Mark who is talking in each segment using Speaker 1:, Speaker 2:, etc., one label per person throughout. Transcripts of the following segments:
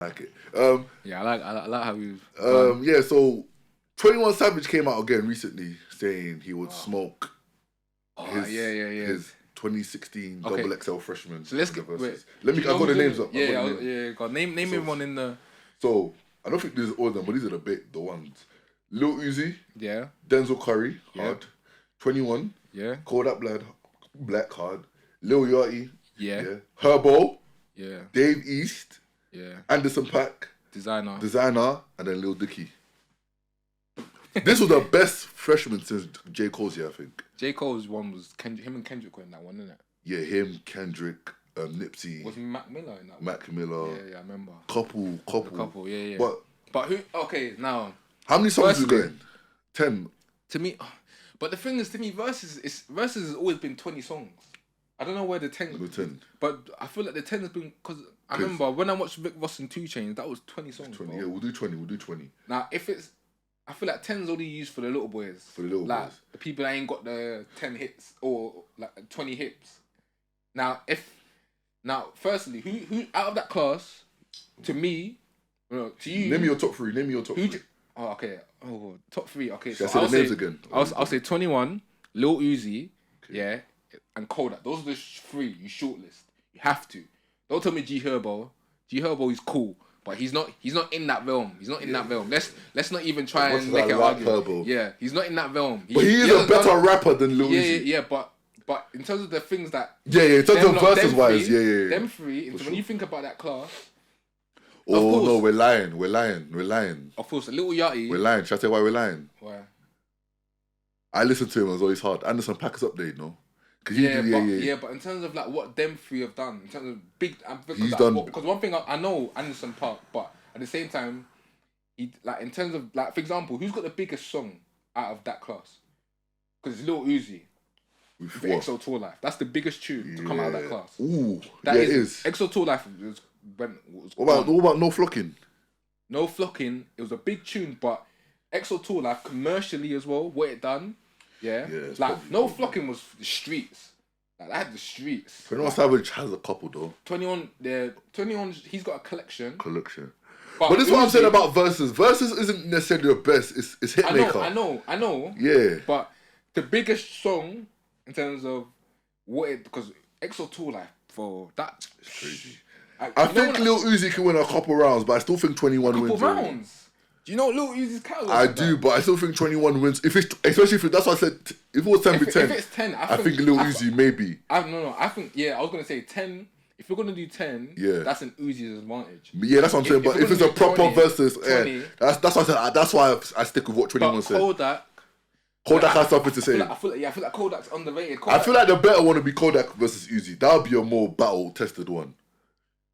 Speaker 1: like it.
Speaker 2: Yeah, I like how you.
Speaker 1: Yeah. So 21 Savage came out again recently, saying he would smoke. His 2016
Speaker 2: Okay.
Speaker 1: double XL freshman.
Speaker 2: So let's get. Wait,
Speaker 1: Let me. I got the names up.
Speaker 2: Yeah. God, name everyone in the.
Speaker 1: So I don't think these are all of them, but these are the ones. Lil Uzi.
Speaker 2: Yeah.
Speaker 1: Denzel Curry. Hard. 21.
Speaker 2: Yeah.
Speaker 1: Kodak Black. Hard. Lil Yachty.
Speaker 2: Yeah.
Speaker 1: Herbo.
Speaker 2: Yeah.
Speaker 1: Dave East.
Speaker 2: Yeah.
Speaker 1: Anderson .Paak.
Speaker 2: Designer.
Speaker 1: And then Lil Dicky. This was the best freshman since J. Cole's year, I think.
Speaker 2: J. Cole's one was him and Kendrick were in that one, isn't it?
Speaker 1: Yeah, him, Kendrick, Nipsey.
Speaker 2: Was Mac Miller in that one?
Speaker 1: Mac Miller.
Speaker 2: Yeah, I remember.
Speaker 1: Couple,
Speaker 2: yeah.
Speaker 1: But
Speaker 2: who? Okay, now.
Speaker 1: How many songs you getting? 10.
Speaker 2: To me, but the thing is, to me, verses has always been 20 songs. I don't know where the 10. But I feel like the 10 has been because I remember when I watched Rick Ross and 2 Chainz, that was 20 songs.
Speaker 1: 20, yeah, we'll do 20.
Speaker 2: Now, I feel like 10's only used for the little boys.
Speaker 1: For the little boys.
Speaker 2: The people that ain't got the 10 hits or like 20 hits. Now, firstly, who out of that class, to me, to you...
Speaker 1: Name me your top three.
Speaker 2: Oh, okay. Oh, top 3. Okay,
Speaker 1: so I'll say the names again.
Speaker 2: I'll say 21, Lil Uzi, yeah, and Kodak. Those are the 3 you shortlist. You have to. Don't tell me G Herbo. G Herbo is cool. But he's not in that realm. He's not in that realm. Let's not even try and make it argument. Yeah, he's not in that realm.
Speaker 1: But he is a better rapper than Lil Uzi.
Speaker 2: Yeah, but in terms of the things that
Speaker 1: in terms of verses wise,
Speaker 2: them 3. When you think about that class,
Speaker 1: oh no, we're lying.
Speaker 2: Of course, a Lil Yachty.
Speaker 1: We're lying. Should I tell you why we're lying?
Speaker 2: Why?
Speaker 1: I listened to him. It was always hard. Anderson .Paak is up there, you know.
Speaker 2: But in terms of like what them 3 have done, in terms of big, because one thing I know Anderson .Paak, but at the same time, he like in terms of like for example, who's got the biggest song out of that class? Because it's Lil Uzi. With XO Tour Life. That's the biggest tune to come out of that class.
Speaker 1: Ooh, it is.
Speaker 2: XO Tour Life was
Speaker 1: what about No Flocking?
Speaker 2: No Flocking. It was a big tune, but XO Tour Life commercially as well. What it done. Yeah, like No Flocking was the streets. Like, I had the streets.
Speaker 1: 21 Savage has a couple though.
Speaker 2: 21, he's got a collection.
Speaker 1: But this is what I'm saying about verses. Verses isn't necessarily the best. It's hitmaker.
Speaker 2: I know.
Speaker 1: Yeah.
Speaker 2: But the biggest song in terms of because XO Tour Life for that.
Speaker 1: It's crazy. I think Lil Uzi can win a couple rounds, but I still think 21 wins.
Speaker 2: Rounds. Do you know Lil Uzi's catalog?
Speaker 1: I do, but I still think 21 wins. Especially if that's what I said. If it was 10 to 10,
Speaker 2: if it's 10,
Speaker 1: I think Lil Uzi maybe.
Speaker 2: I think I was gonna say 10. If you're gonna do 10, that's an Uzi's advantage.
Speaker 1: Yeah, that's what I'm saying. But if it's a proper versus, 20, that's what I said. That's why I stick with what 21 said. Kodak has something to say.
Speaker 2: I feel like Kodak's underrated.
Speaker 1: I feel like the better one would be Kodak versus Uzi. That would be a more battle tested one.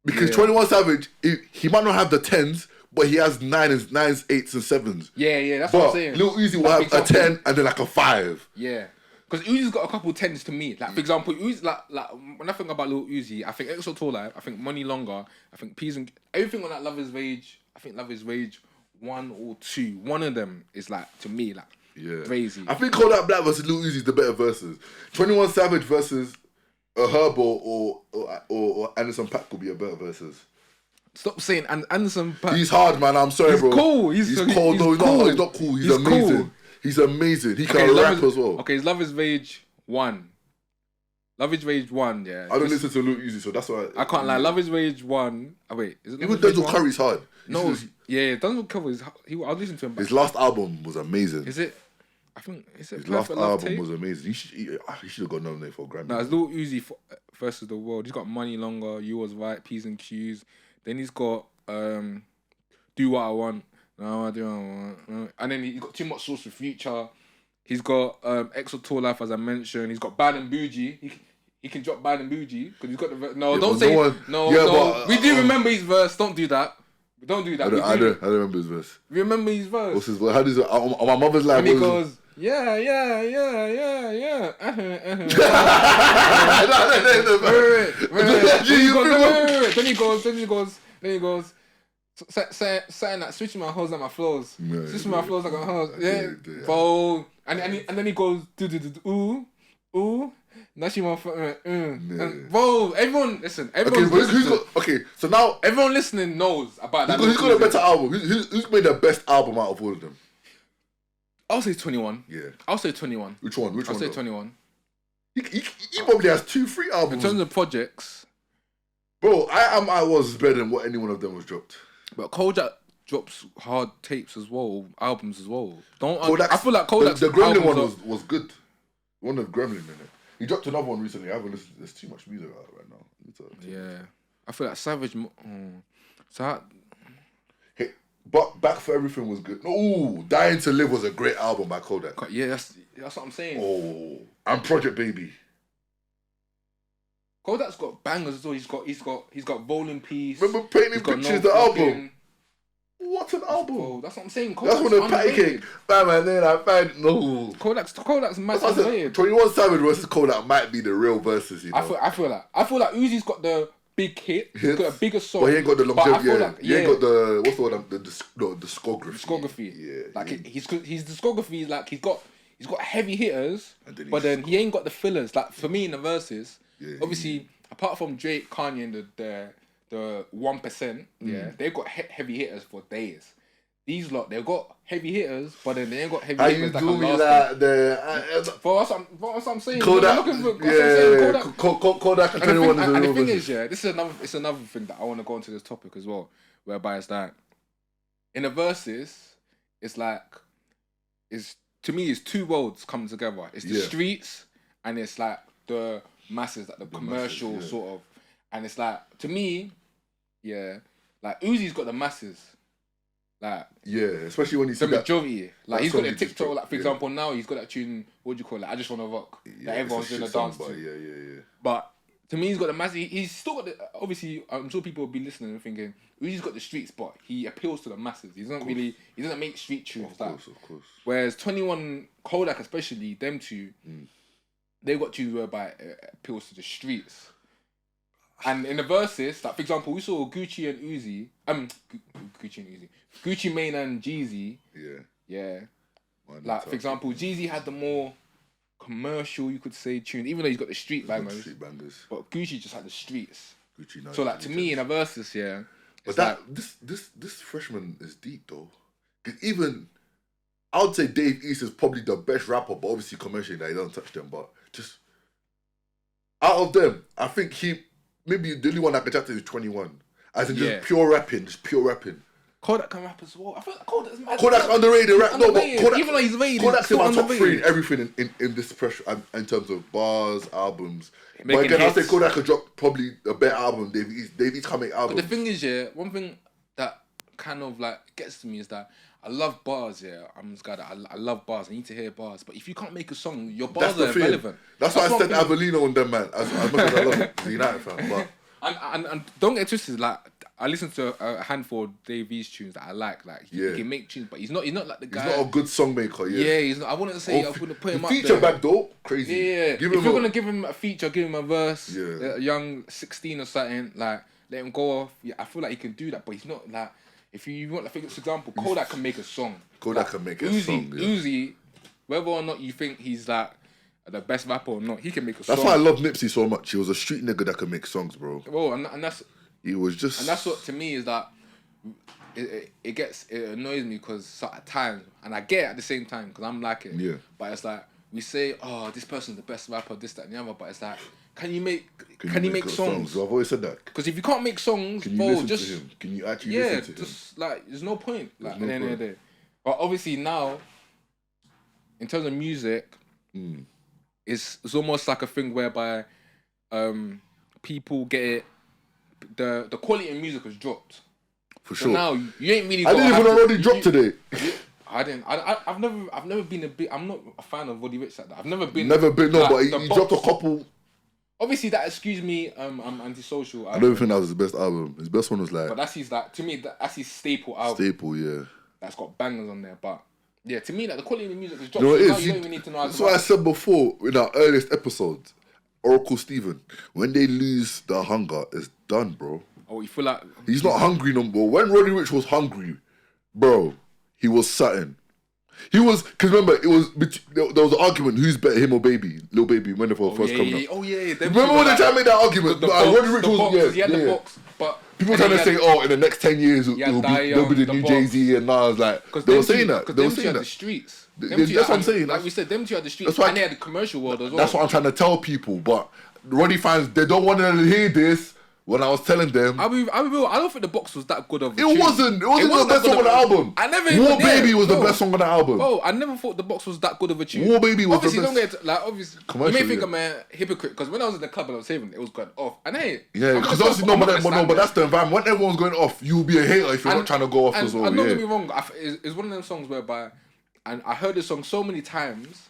Speaker 1: Because 21 Savage, he might not have the 10s. But he has 9s, 8s, and 7s.
Speaker 2: Yeah, that's what I'm saying.
Speaker 1: Lil Uzi will have a 10 and then like a 5.
Speaker 2: Yeah. Because Uzi's got a couple 10s to me. Like, for example, Uzi, like when I think about Lil Uzi, I think XO Tour Life, I think Money Longer, I think Peas and... Everything on that Love Is Rage, I think Love Is Rage 1 or 2. One of them is like, to me, like, crazy.
Speaker 1: I think Kodak Black versus Lil Uzi is the better versus. 21 Savage versus a Herbo or Anderson .Paak could be a better versus.
Speaker 2: Stop saying Anderson .Paak.
Speaker 1: He's hard, man. I'm sorry, bro.
Speaker 2: Cool.
Speaker 1: He's cold. No, he's not cool. He's amazing. Cool. He's amazing. He can rap as well.
Speaker 2: Okay, it's Love Is Rage 1. Love Is Rage 1, yeah.
Speaker 1: I don't listen to Lil Uzi, so that's why...
Speaker 2: I can't lie. Love Is Rage 1... Oh, wait. Is it
Speaker 1: even Denzel Curry's hard.
Speaker 2: No, Denzel Curry's... I'll listen to him.
Speaker 1: His last album was amazing.
Speaker 2: Is it? I think... Is it
Speaker 1: his last album was amazing. He should have got nominated for a Grammy.
Speaker 2: No, it's Lil Uzi versus the World. He's got Money Longer, You Was Right, P's and Q's. Then he's got... Do What I Want. No, I do what I want. And then he's got Too Much Sauce with Future. He's got XO Tour Life, as I mentioned. He's got Bad and Bougie. He can drop Bad and Bougie because he's got the don't say no. But, we do remember his verse. Don't do that. Don't do that.
Speaker 1: I don't remember his verse.
Speaker 2: Remember his verse.
Speaker 1: What's his verse? How does it on my mother's life?
Speaker 2: And he goes, yeah. Then he goes. Saying that switching my hoes like my flows, switching my flows like my hoes, bro. And then he goes ooh, Now she and bro, everyone listen. Everyone
Speaker 1: so now
Speaker 2: everyone listening knows about that.
Speaker 1: Who's got a better album? Who's made the best album out of all of them?
Speaker 2: I'll say 21.
Speaker 1: Yeah.
Speaker 2: I'll say 21.
Speaker 1: Which one?
Speaker 2: I'll say 21.
Speaker 1: He probably has 2-3 albums.
Speaker 2: In terms of projects.
Speaker 1: Bro, I was better than what any one of them was dropped.
Speaker 2: But Kodak drops hard tapes as well, albums as well. I feel like Kodak's
Speaker 1: the Gremlin one was good. One of Gremlin in it. He dropped another one recently. I haven't listened. There's too much music out right now.
Speaker 2: Yeah. I feel like Savage...
Speaker 1: Hey, but Back for Everything was good. Ooh, Dying to Live was a great album by Kodak.
Speaker 2: Yeah, that's what I'm saying.
Speaker 1: Oh, and Project Baby.
Speaker 2: Kodak's got bangers as well. He's got Rolling Piece.
Speaker 1: Remember Painting Pictures, the album? What an album!
Speaker 2: Oh, that's what I'm saying.
Speaker 1: Kodak's that's one of the patty cake. Bam, then I found no.
Speaker 2: Kodak's massive.
Speaker 1: 21 Savage versus Kodak might be the real versus. You know?
Speaker 2: I feel like Uzi's got the big hit. He's got a bigger song.
Speaker 1: But he ain't got the longevity. He ain't got the what's the word? The discography.
Speaker 2: Discography.
Speaker 1: Yeah.
Speaker 2: Like his discography is like he's got heavy hitters, but then he ain't got the fillers. Like for me in the verses, obviously apart from Drake, Kanye, and the 1%, they've got heavy hitters for days. These lot, they've got heavy hitters, but then they ain't got heavy hitters that can last. For what I'm saying,
Speaker 1: Kodak, Kodak and 21
Speaker 2: and the thing is, it's another thing that I want to go into this topic as well, whereby it's like, in the verses, it's like, to me, it's two worlds coming together. It's the streets, and it's like the masses, like the commercial masses, sort of. And it's like, to me, like Uzi's got the masses. Like,
Speaker 1: especially when you see
Speaker 2: the majority. Like he's got the TikTok, like for example, now he's got that tune, what do you call it? I Just Wanna Rock. That everyone's doing a dance to. But to me, he's got the masses. He's still got the, obviously, I'm sure people will be listening and thinking, Uzi's got the streets, but he appeals to the masses. He doesn't make street tunes. Of
Speaker 1: course.
Speaker 2: Whereas 21, Kodak especially, them two, they've got tunes whereby it appeals to the streets. And in the verses, like for example, we saw Gucci and Uzi, Gucci Mane and Jeezy. Yeah. Like for example, Jeezy had the more commercial, you could say, tune, even though he's got the street bangers. But Gucci just had the streets. So like to me in the verses,
Speaker 1: but that like, this freshman is deep though. Cause even I would say Dave East is probably the best rapper, but obviously commercially that he doesn't touch them. But just out of them, I think maybe the only one I can chat to is 21. As in just pure rapping.
Speaker 2: Kodak can rap as well. I feel like Kodak's mad.
Speaker 1: Kodak's underrated. No, but Kodak,
Speaker 2: even though he's rated,
Speaker 1: Kodak's in my top 3 in everything in this pressure in terms of bars, albums. But again, I'll say Kodak could drop probably a better album. Dave East can't make albums.
Speaker 2: But the thing is, one thing that kind of like gets to me is that I love bars, I'm this guy that I love bars. I need to hear bars. But if you can't make a song, your bars are irrelevant.
Speaker 1: That's why I said Avellino on them, man. As much as I love him, he's a United fan. But
Speaker 2: and don't get twisted. Like I listen to a handful of Dave East tunes that I like. Like he can make tunes, but he's not like the guy.
Speaker 1: He's not a good song maker.
Speaker 2: He's not. I wouldn't say I wouldn't put him up there.
Speaker 1: Feature back though, crazy.
Speaker 2: If you're gonna give him a feature, give him a verse. A young 16 or something, like let him go off. I feel like he can do that, but he's not like. If you want, like, for example, Kodak can make a song.
Speaker 1: Kodak can make a song.
Speaker 2: Uzi, whether or not you think he's like the best rapper or not, he can make a song.
Speaker 1: That's why I love Nipsey so much. He was a street nigga that can make songs, bro.
Speaker 2: Bro, and that's
Speaker 1: he was just.
Speaker 2: And that's what to me is that it annoys me because at times, and I get it at the same time because I'm like it.
Speaker 1: Yeah.
Speaker 2: But it's like we say, oh, this person's the best rapper, this, that, and the other. But it's like, can you make songs?
Speaker 1: I've always said that.
Speaker 2: Because if you can't make songs,
Speaker 1: can you listen to him? Can you actually listen to him?
Speaker 2: Just like there's no point. Like at the end of the day. But obviously now, in terms of music, it's almost like a thing whereby people get it. The quality of music has dropped.
Speaker 1: For sure.
Speaker 2: Now you ain't really.
Speaker 1: I didn't even already drop today.
Speaker 2: I didn't. I've never been a bit. I'm not a fan of Roddy Richh like that. I've never been.
Speaker 1: No, but he dropped a couple.
Speaker 2: Obviously, that excuse me. I'm antisocial.
Speaker 1: I don't think that was his best album. His best one was like.
Speaker 2: But that's his to me. That's his staple album.
Speaker 1: Staple, yeah.
Speaker 2: That's got bangers on there, but yeah, to me, like the quality of the music is dropped.
Speaker 1: You know what it is?
Speaker 2: You don't even need to know.
Speaker 1: That's what I said before in our earliest episode. Oracle Steven, when they lose the hunger, it's done, bro.
Speaker 2: Oh, you feel like
Speaker 1: he's not hungry no more. When Roddy Richh was hungry, bro, he was something. He was, because remember, there was an argument who's better, him or Baby, Lil Baby, when they were first coming up.
Speaker 2: Oh yeah.
Speaker 1: Remember when they tried to make that argument? Roddy Richh was,
Speaker 2: he had the box, but
Speaker 1: people trying to say, in the next 10 years, they'll be the new Jay-Z and Nas. Like, they were saying that.
Speaker 2: Because them two had the streets.
Speaker 1: That's what I'm saying.
Speaker 2: Like we said, them two had the streets, and they had the commercial world as well.
Speaker 1: That's what I'm trying to tell people, but Roddy fans, they don't want to hear this. When I was telling them,
Speaker 2: I'll be real. I don't think the box was that good of a
Speaker 1: tune. It wasn't the best song on the album.
Speaker 2: I never.
Speaker 1: War Baby was the best song on the album.
Speaker 2: Oh, I never thought the box was that good of a tune.
Speaker 1: War Baby was
Speaker 2: obviously
Speaker 1: the best.
Speaker 2: Obviously, you may think I'm a hypocrite because when I was in the club and I was saving, it was going off. And hey,
Speaker 1: because obviously but that's the environment. When everyone's going off, you'll be a hater if you're not trying to go off as well.
Speaker 2: And don't get me wrong, it's one of them songs whereby, and I heard this song so many times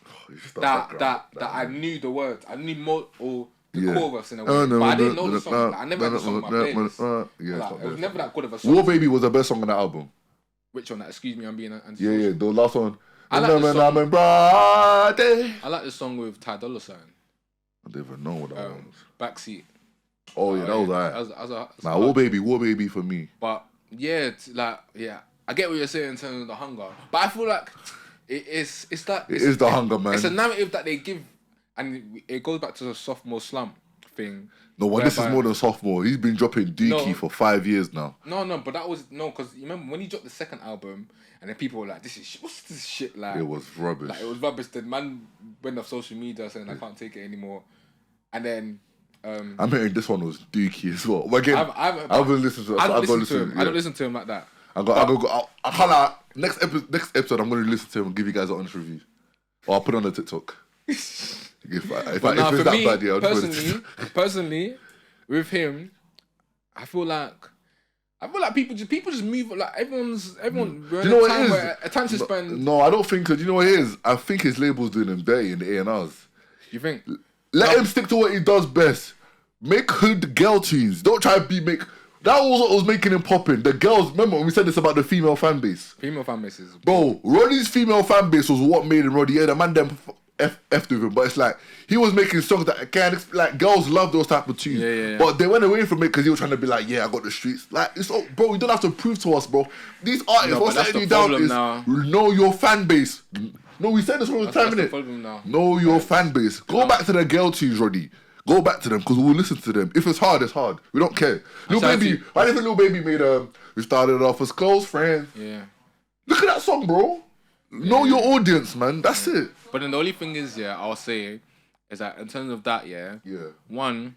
Speaker 2: that I knew the words. I knew more or. The chorus in a way, but I didn't know the song. I never had the song on my playlist. It was never that good of a song.
Speaker 1: War Baby was the best song on the album.
Speaker 2: Which one? Excuse me, I'm being
Speaker 1: Yeah, the last one.
Speaker 2: I like the song. I like the song with Ty Dolla $ign.
Speaker 1: I don't even know what that was.
Speaker 2: Backseat.
Speaker 1: Oh yeah, that was alright. War Baby for me.
Speaker 2: But yeah, I get what you're saying in terms of the hunger, but I feel like it is the
Speaker 1: hunger, man.
Speaker 2: It's a narrative that they give. And it goes back to the sophomore slump thing.
Speaker 1: No, this is more than sophomore. He's been dropping Dookie for 5 years now.
Speaker 2: No, but that was because you remember when he dropped the second album, and then people were like, "This is shit. What's this shit like?"
Speaker 1: It was rubbish.
Speaker 2: Like it was rubbish. The man went off social media saying, "I can't take it anymore," and then.
Speaker 1: I'm hearing this one was Dookie as well. But again, I've been listening to it.
Speaker 2: I don't listen to him. Yeah. I don't listen to him like that.
Speaker 1: I can't. Next episode, I'm going to listen to him and give you guys an honest review, or I'll put it on the TikTok. If it's that bad,
Speaker 2: personally, with him, I feel like people just move like everyone.
Speaker 1: Do you know what it is?
Speaker 2: Attention span.
Speaker 1: No, I don't think. Do you know what it is? I think his label's doing him dirty in the A&Rs.
Speaker 2: You think?
Speaker 1: Let him stick to what he does best. Make hood girl tunes. Don't try to make. That was what was making him popping. The girls, remember when we said this about the female fan base?
Speaker 2: Female fan bases.
Speaker 1: Bro, Roddy's female fan base was what made him Roddy. Yeah, the man them F'd with him, but it's like he was making songs that again, like girls love those type of tunes.
Speaker 2: Yeah.
Speaker 1: But they went away from it because he was trying to be like, I got the streets. Like it's all, bro, you don't have to prove to us, bro. These artists, what's letting you down is know your fan base. No, we said this all the time, innit? Know your fan base. Go back to the girl tunes, Roddy. Go back to them because we'll listen to them. If it's hard, it's hard. We don't care. Lil Baby, why do you think Lil Baby made we started off as close friends?
Speaker 2: Yeah.
Speaker 1: Look at that song, bro. Know your audience, man. That's it.
Speaker 2: But then the only thing is, I'll say, is that in terms of that, one,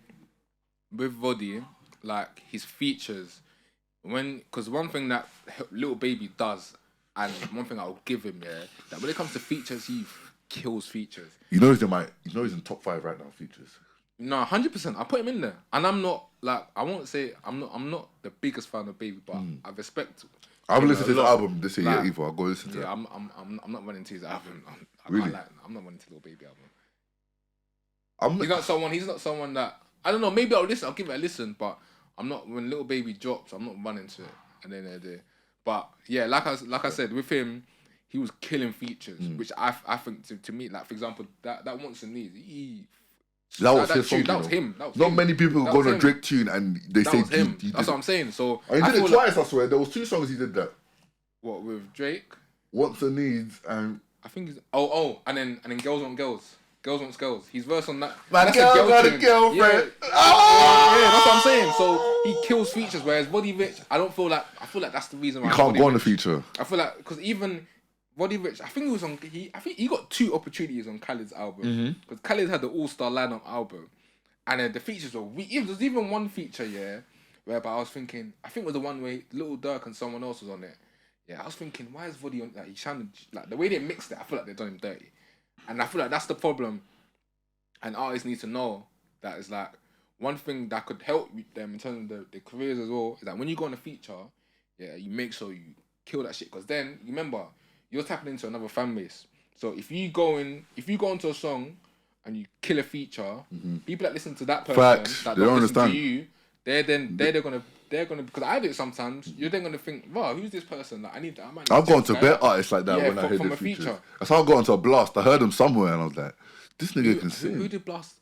Speaker 2: with Roddy, like his features, because one thing that Lil Baby does, and one thing I'll give him, that when it comes to features, he kills features.
Speaker 1: You know he's in top 5 right now, features.
Speaker 2: No, 100%. I put him in there, and I'm not like I won't say I'm not the biggest fan of Baby, but I respect.
Speaker 1: I've listened to his album this year either. I'll go listen to it.
Speaker 2: I'm not running to his album.
Speaker 1: Really?
Speaker 2: I'm not running to Lil Baby album. He's not someone that I don't know. Maybe I'll listen. I'll give it a listen, but I'm not. When Lil Baby drops, I'm not running to it. And then but yeah, like I said, with him, he was killing features, which I think to me, like for example, that Wants and Needs,
Speaker 1: that was his song.
Speaker 2: That was him.
Speaker 1: Not many people go on a Drake tune and they say
Speaker 2: him. That's what I'm saying. So
Speaker 1: he did it twice. I swear there was 2 songs he did that.
Speaker 2: What with Drake?
Speaker 1: Wants and Needs and
Speaker 2: I think he's and then Girls Want Girls. Girls Want Girls. His verse on that.
Speaker 1: My girl got a girlfriend.
Speaker 2: Yeah, that's what I'm saying. So he kills features, whereas Roddy Richh, I feel like that's the reason why
Speaker 1: you can't go on the feature.
Speaker 2: I feel like because even Roddy Richh, I think he got 2 opportunities on Khaled's album because Khaled had the All-Star Lineup album, and the features were weak. There's even one feature whereby I was thinking, I think it was the one where Lil Durk and someone else was on it. Yeah, I was thinking, why is Roddy on? Like he sounded like the way they mixed it. I feel like they've done him dirty, and I feel like that's the problem. And artists need to know that it's like one thing that could help them in terms of their careers as well is that when you go on a feature, you make sure you kill that shit because then you remember. You're tapping into another fan base. So if you go into a song and you kill a feature, people that listen to that person that don't listen to you, they're gonna because I do it sometimes. You're then gonna think, wow, who's this person? Like
Speaker 1: I've gone to better artists like that when I heard the feature. That's how I got into a Blast. I heard him somewhere and I was like, this nigga can sing.
Speaker 2: Who did Blast?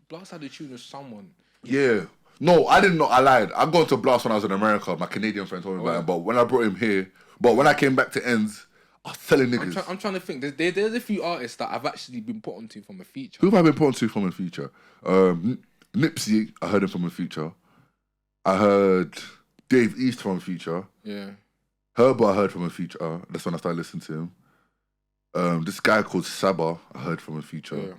Speaker 2: Blast had a tune with someone.
Speaker 1: Yeah. No, I didn't know. I lied. I got into Blast when I was in America. My Canadian friend told me about him. But when I brought him here, when I came back to Ends. I was telling niggas.
Speaker 2: I'm trying to think. There's a few artists that I've actually been put onto from a feature.
Speaker 1: Who have I been put onto from a feature? Nipsey, I heard him from a feature. I heard Dave East from a feature.
Speaker 2: Yeah.
Speaker 1: Herbo, I heard from a feature. That's when I started listening to him. This guy called Saba, I heard from a feature.
Speaker 2: Yeah.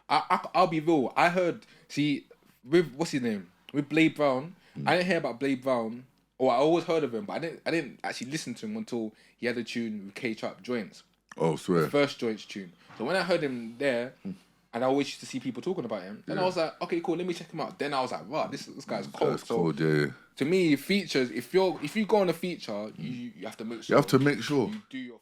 Speaker 2: I'll be real. I heard, with what's his name? With Blade Brown. I didn't hear about Blade Brown, or I always heard of him, but I didn't actually listen to him until he had a tune with K-Trap Joints.
Speaker 1: Oh, swear.
Speaker 2: His first Joints tune. So when I heard him there, and I always used to see people talking about him, then I was like, okay, cool, let me check him out. Then I was like, wow, this guy's cold.
Speaker 1: That's cold, yeah.
Speaker 2: To me, features, if you go on a feature, you have to make sure.
Speaker 1: You have to make sure.
Speaker 2: You do your